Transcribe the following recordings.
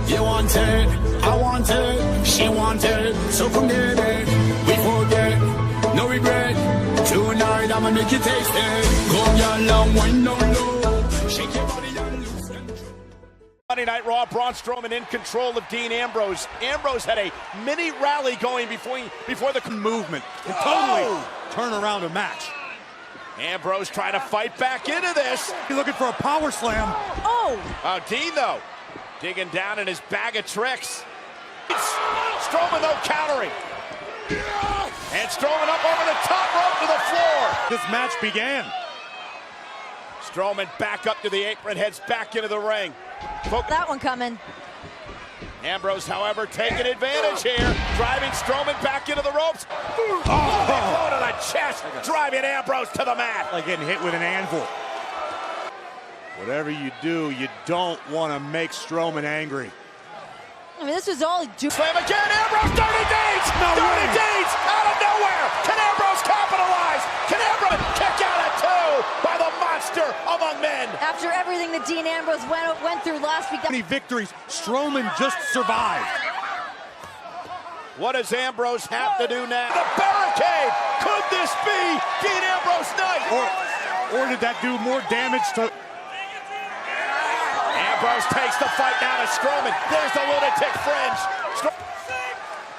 You want it, I want it, she want it, so come get it. We forget, no regret. Tonight I'ma make you taste it. Go down long, wind down low, shake your body and lose control. Monday Night Raw, Braun Strowman in control of Dean Ambrose. Ambrose had a mini rally going before the movement. Can totally turn around a match. Ambrose trying to fight back into this. He's looking for a power slam. Oh, Dean though, digging down in his bag of tricks. Strowman though countering. And Strowman up over the top rope to the floor. This match began. Strowman back up to the apron, heads back into the ring. That one coming. Ambrose, however, taking advantage here, driving Strowman back into the ropes. Blow to the chest, driving Ambrose to the mat. Like getting hit with an anvil. Whatever you do, you don't want to make Strowman angry. I mean, this was all Slam again, Ambrose, dirty deeds! Dirty deeds out of nowhere! Can Ambrose capitalize? Can Ambrose kick out at two by the monster among men? After everything that Dean Ambrose went through last week. Many victories, Strowman just survived. What does Ambrose have to do now? The barricade! Could this be Dean Ambrose night? Or did that do more damage to... Ambrose takes the fight down to Strowman. There's the lunatic fringe.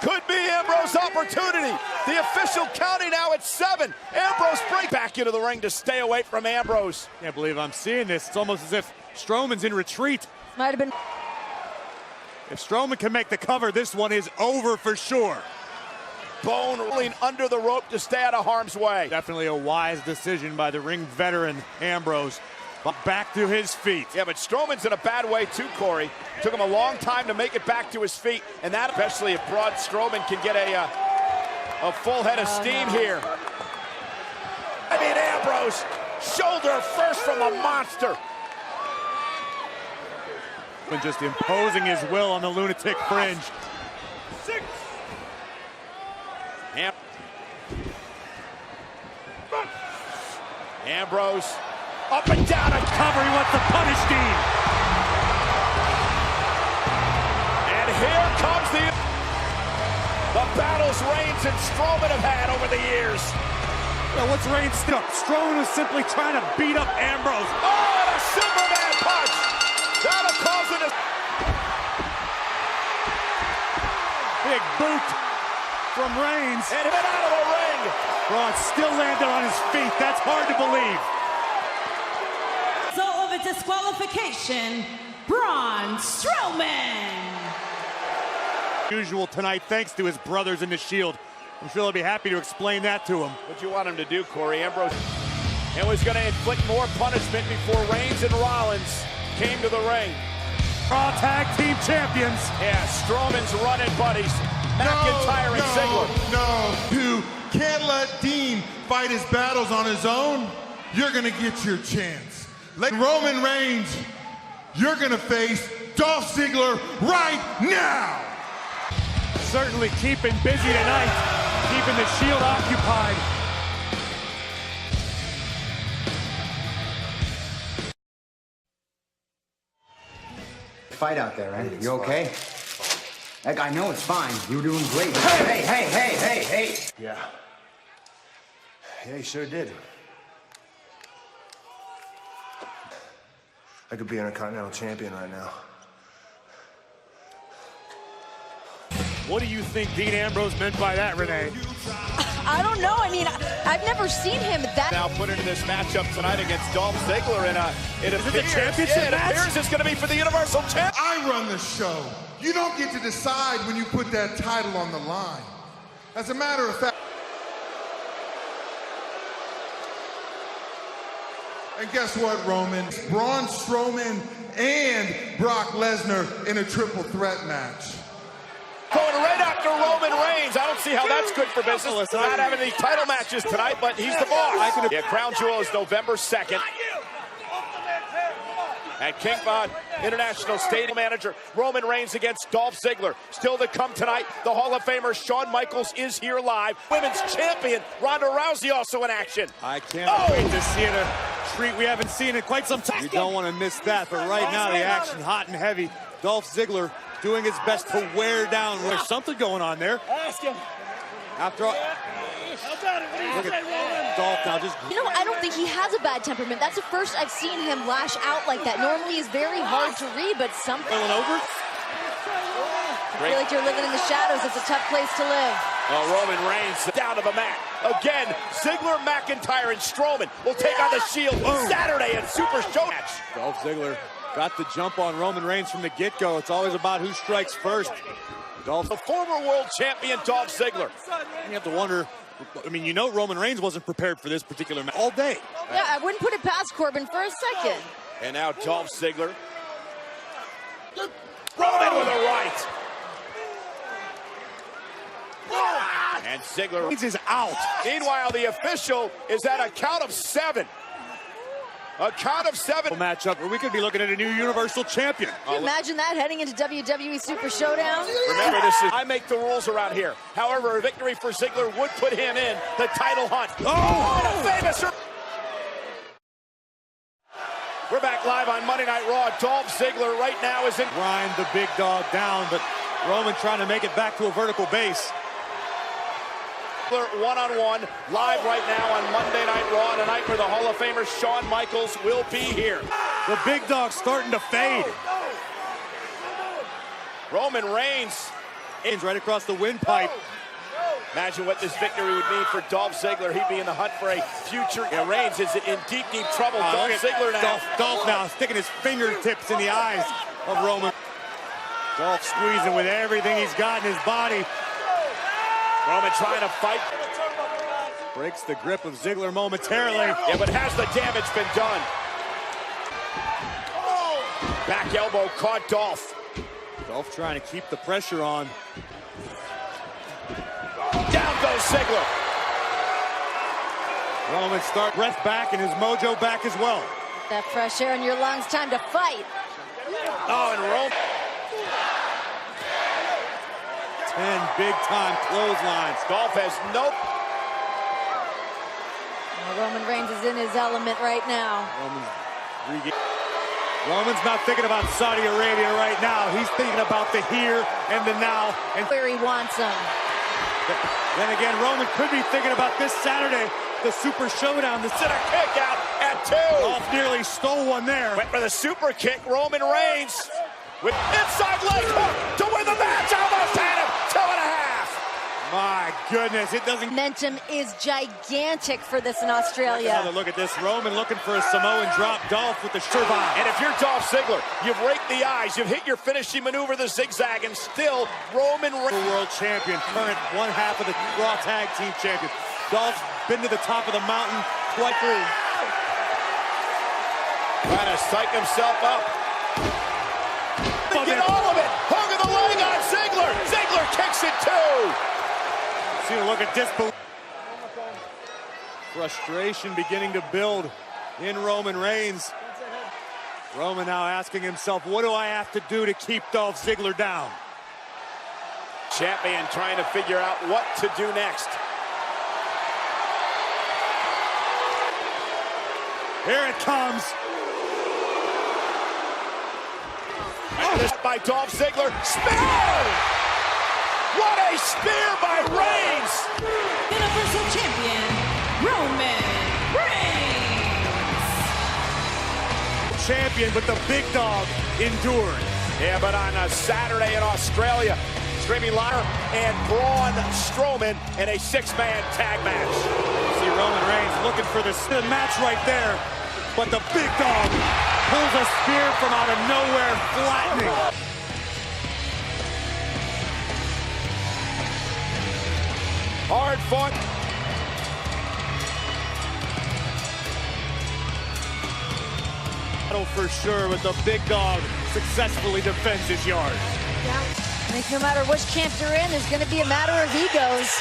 Could be Ambrose's opportunity. The official counting now at 7. Ambrose break back into the ring to stay away from Ambrose. Can't believe I'm seeing this. It's almost as if Strowman's in retreat. Might have been. If Strowman can make the cover, this one is over for sure. Bone rolling under the rope to stay out of harm's way. Definitely a wise decision by the ring veteran, Ambrose. But back to his feet. Yeah, but Strowman's in a bad way too, Corey. Took him a long time to make it back to his feet, and that especially if Braun Strowman can get a full head of steam here. I mean, Ambrose, shoulder first from a monster. And just imposing his will on the lunatic fringe. Ambrose up and down a Cover, he wants to punish Dean. And here comes the battles Reigns and Strowman have had over the years. Now what's Reigns still? Strowman was simply trying to beat up Ambrose. Oh, and a Superman punch. That'll cause it. Big boot from Reigns. And hit out of the ring. Braun still landed on his feet. That's hard to believe. So of a disqualification, Braun Strowman. Usual tonight, thanks to his brothers in the Shield. I'm sure they'll be happy to explain that to him. What you want him to do, Corey? Ambrose and was going to inflict more punishment before Reigns and Rollins came to the ring. Raw Tag Team Champions. Yeah, Strowman's running buddies. McIntyre and Ziggler. No, you can't let Dean fight his battles on his own. You're going to get your chance. Like Roman Reigns, you're going to face Dolph Ziggler right now. Certainly keeping busy tonight, keeping the Shield occupied. Fight out there, right? You okay? Heck, I know it's fine. You were doing great. Hey! Yeah. Yeah, he sure did. I could be Intercontinental Champion right now. What do you think Dean Ambrose meant by that, Renee? I don't know. I mean, I've never seen him that. Now put into this matchup tonight against Dolph Ziggler, and it Is it a championship match? It appears it's going to be for the Universal Championship. I run the show. You don't get to decide when you put that title on the line. As a matter of fact, and guess what, Roman? Braun Strowman and Brock Lesnar in a triple threat match. Going right after Roman Reigns. I don't see how that's good for business. Not having any title matches tonight, but he's the boss. Yeah, Crown Jewel is November 2nd. At King Von International Stadium manager, Roman Reigns against Dolph Ziggler. Still to come tonight, the Hall of Famer Shawn Michaels is here live. Women's champion Ronda Rousey also in action. I can't wait to see it, a treat we haven't seen in quite some time. You don't want to miss that, but right now the action hot and heavy. Dolph Ziggler doing his best to wear down. There's something going on there. Ask him. After all, look at Dolph now just... You know, I don't think he has a bad temperament. That's the first I've seen him lash out like that. Normally he's very hard to read, but something... Going over? I feel like you're living in the shadows. It's a tough place to live. Well, Roman Reigns down to the mat. Again, Ziggler, McIntyre, and Strowman will take on the Shield Saturday at Super Show match. Dolph Ziggler got the jump on Roman Reigns from the get-go. It's always about who strikes first. Dolph, the former world champion Dolph Ziggler. You have to wonder, I mean, you know Roman Reigns wasn't prepared for this particular match all day. Yeah, I wouldn't put it past Corbin for a second. And now Dolph Ziggler. Roman with a right. And Ziggler is out. Meanwhile, the official is at a count of 7. A count of 7 matchup where we could be looking at a new Universal Champion. Can you imagine that heading into WWE Super Showdown? Remember, this is I make the rules around here. However, a victory for Ziggler would put him in the title hunt. Oh, famous. We're back live on Monday Night Raw. Dolph Ziggler right now is in. Grind the big dog down, but Roman trying to make it back to a vertical base. One-on-one, live right now on Monday Night Raw, tonight where the Hall of Famer Shawn Michaels will be here. The big dog's starting to fade. Roman Reigns. Right across the windpipe. Imagine what this victory would mean for Dolph Ziggler. He'd be in the hunt for a future. Yeah, Reigns is in deep, deep trouble. Dolph Ziggler now. Dolph now sticking his fingertips in the eyes of Roman. Dolph squeezing with everything he's got in his body. Roman trying to fight. Breaks the grip of Ziggler momentarily. Yeah, but has the damage been done? Back elbow caught Dolph. Dolph trying to keep the pressure on. Down goes Ziggler. Roman start breath back and his mojo back as well. That fresh air in your lungs, time to fight. Oh, and Roman. 10 big-time clotheslines. Dolph has nope. Roman Reigns is in his element right now. Roman's not thinking about Saudi Arabia right now. He's thinking about the here and the now. And where he wants him. Then again, Roman could be thinking about this Saturday, the Super Showdown. The a kick out at 2. Dolph nearly stole one there. Went for the super kick. Roman Reigns with inside leg hook to win the match. Almost had him. 2.5. My goodness, it doesn't. Momentum is gigantic for this in Australia. Another look at this. Roman looking for a Samoan drop. Dolph with the survive. And if you're Dolph Ziggler, you've raked the eyes, you've hit your finishing maneuver, the zigzag, and still Roman Reigns. World champion, current one half of the Raw Tag Team champion. Dolph's been to the top of the mountain twice through. Trying to psych himself up. Get all of it. Hook of the leg on Ziggler. Ziggler kicks it too. See a look at disbelief. Frustration beginning to build in Roman Reigns. Roman now asking himself, what do I have to do to keep Dolph Ziggler down? Champion trying to figure out what to do next. Here it comes. By Dolph Ziggler. Spear! What a spear by Reigns! Universal Champion, Roman Reigns! Champion, but the big dog endured. Yeah, but on a Saturday in Australia, streaming live, and Braun Strowman in a 6-man tag match. See Roman Reigns looking for the match right there, but the big dog pulls a spear from out of nowhere, flattening. Hard fought. For sure, but the big dog successfully defends his yard. Yeah, I think no matter which camp you're in, there's going to be a matter of egos.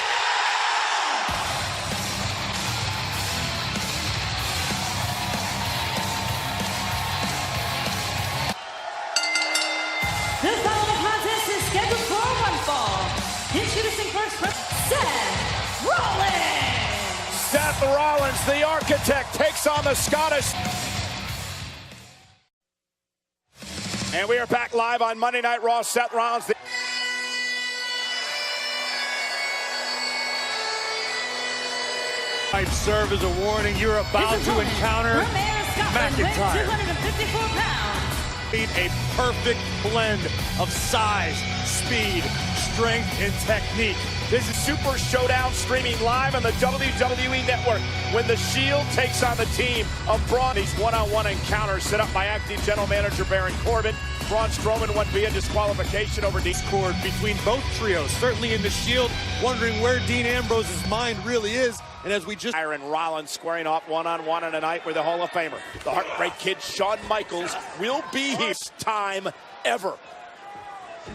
The following contest is scheduled for one fall. Introducing first, Seth Rollins. Seth Rollins, the architect, takes on the Scottish. And we are back live on Monday Night Raw. Seth Rollins. Might serve as a warning. You're about to encounter McIntyre. 254 pounds. A perfect blend of size, speed, strength, and technique. This is Super Showdown streaming live on the WWE Network when The Shield takes on the team of Braun. These one-on-one encounters set up by acting general manager Baron Corbin. Braun Strowman won via disqualification over discord between both trios. Certainly in The Shield, wondering where Dean Ambrose's mind really is. And as we just... Aaron Rollins squaring off one-on-one on a night with the Hall of Famer. The Heartbreak Kid, Shawn Michaels, will be his time ever.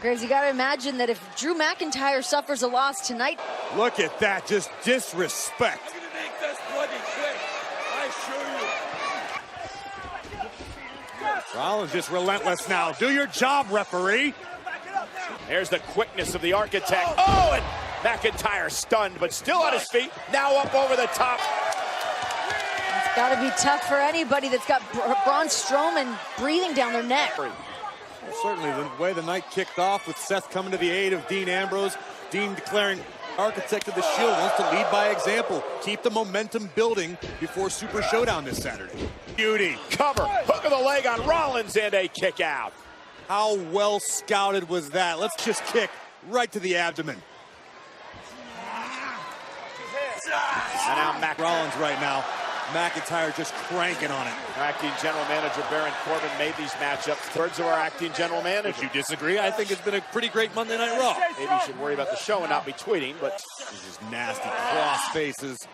Graves, you got to imagine that if Drew McIntyre suffers a loss tonight. Look at that, just disrespect. I'm gonna make this bloody quick. I assure you. Rollins just relentless now. Do your job, referee. Here's the quickness of the architect. Oh, and McIntyre stunned, but still on his feet. Now up over the top. It's got to be tough for anybody that's got Braun Strowman breathing down their neck. Certainly the way the night kicked off with Seth coming to the aid of Dean Ambrose. Dean declaring architect of the Shield wants to lead by example. Keep the momentum building before Super Showdown this Saturday. Beauty, cover, hook of the leg on Rollins, and a kick out. How well scouted was that? Let's just kick right to the abdomen. And now Rollins right now. McIntyre just cranking on it. Acting general manager Baron Corbin made these matchups. Thirds of our acting general manager. Would you disagree? I think it's been a pretty great Monday Night Raw. Maybe you should worry about the show and not be tweeting, but this is nasty cross faces.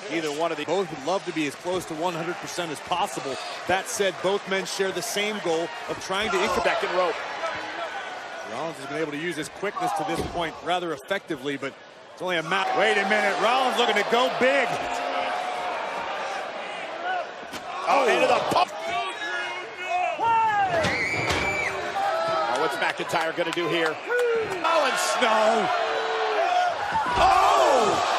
Either one of the both would love to be as close to 100% as possible. That said, both men share the same goal of trying to second rope. Rollins has been able to use his quickness to this point rather effectively, but it's only a match. Wait a minute, Rollins looking to go big. Oh, into the pump. Oh, what's McIntyre going to do here? Rollins. No. Oh!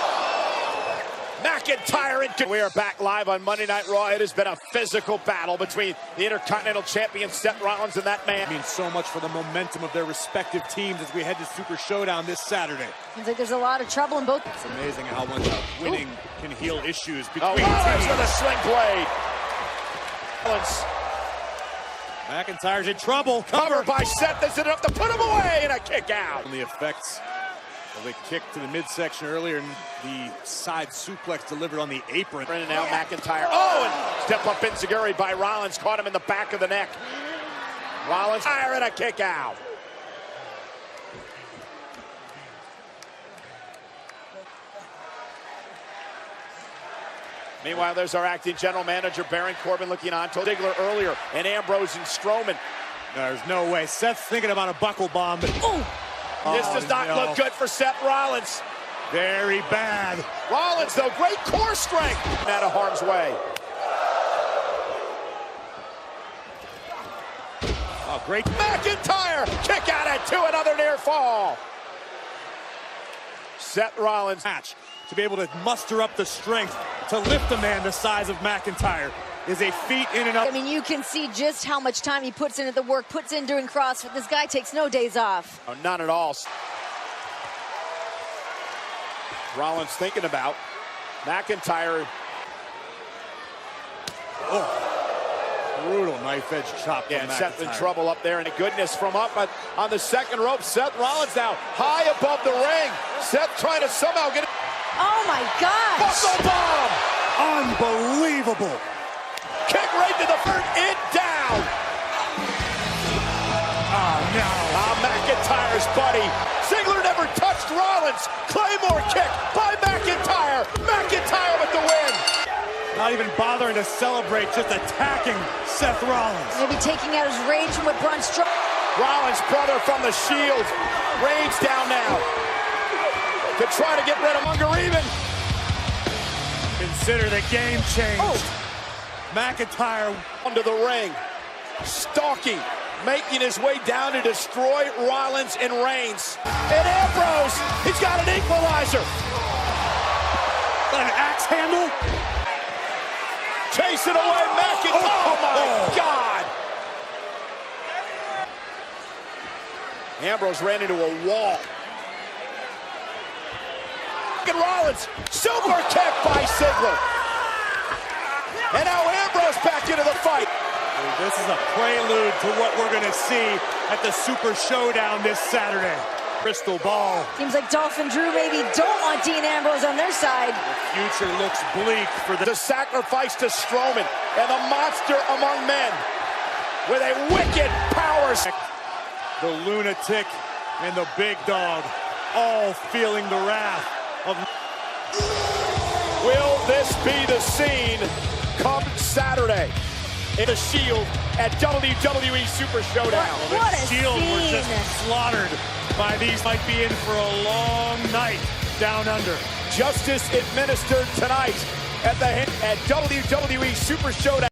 McIntyre and we are back live on Monday Night Raw. It has been a physical battle between the Intercontinental Champion Seth Rollins and that man. It means so much for the momentum of their respective teams as we head to Super Showdown this Saturday. Seems like there's a lot of trouble in both. It's amazing how much winning can heal issues between Rollins teams. with a sling blade. Rollins. McIntyre's in trouble. Covered by Seth. This is enough to put him away and a kick out. The effects of the kick to the midsection earlier and the side suplex delivered on the apron. And now McIntyre. Oh, and step up enziguri by Rollins. Caught him in the back of the neck. Rollins fire and a kick out. Meanwhile, there's our acting general manager, Baron Corbin, looking on to Ziggler earlier, and Ambrose and Strowman. There's no way. Seth's thinking about a buckle bomb. But this does not look good for Seth Rollins. Very bad. Rollins, though, great core strength. Out of harm's way. Oh, great. McIntyre, kick out at 2, another near fall. Seth Rollins. Match to be able to muster up the strength to lift a man the size of McIntyre is a feat in and of. I mean, you can see just how much time he puts into the work, puts in doing CrossFit. This guy takes no days off. Oh, none at all. Rollins thinking about McIntyre. Oh, brutal knife edge chop. Yeah, and Seth in trouble up there, and goodness from up on the second rope. Seth Rollins now high above the ring. Seth trying to somehow get it. Oh my gosh! Buckle bomb! Unbelievable! Kick right to the front, it down! Oh no! McIntyre's buddy. Ziggler never touched Rollins. Claymore kick by McIntyre. McIntyre with the win. Not even bothering to celebrate, just attacking Seth Rollins. Maybe taking out his rage from what Braun Strowman. Rollins' brother from the Shield. Reigns down now to try to get rid of Munger even. Consider the game changed. McIntyre under the ring. Stalking. Making his way down to destroy Rollins and Reigns. And Ambrose, he's got an equalizer. An axe handle. chasing away McIntyre. Oh my God! Ambrose ran into a wall. And Rollins, super kick by Ziggler. And now Ambrose back into the fight. This is a prelude to what we're going to see at the Super Showdown this Saturday. Crystal ball. Seems like Dolph and Drew maybe don't want Dean Ambrose on their side. The future looks bleak for the sacrifice to Strowman and the monster among men with a wicked power. The lunatic and the big dog all feeling the wrath of... Will this be the scene come Saturday in the Shield at WWE Super Showdown? What a Shield scene. were just slaughtered by these. Might be in for a long night down under. Justice administered tonight at WWE Super Showdown.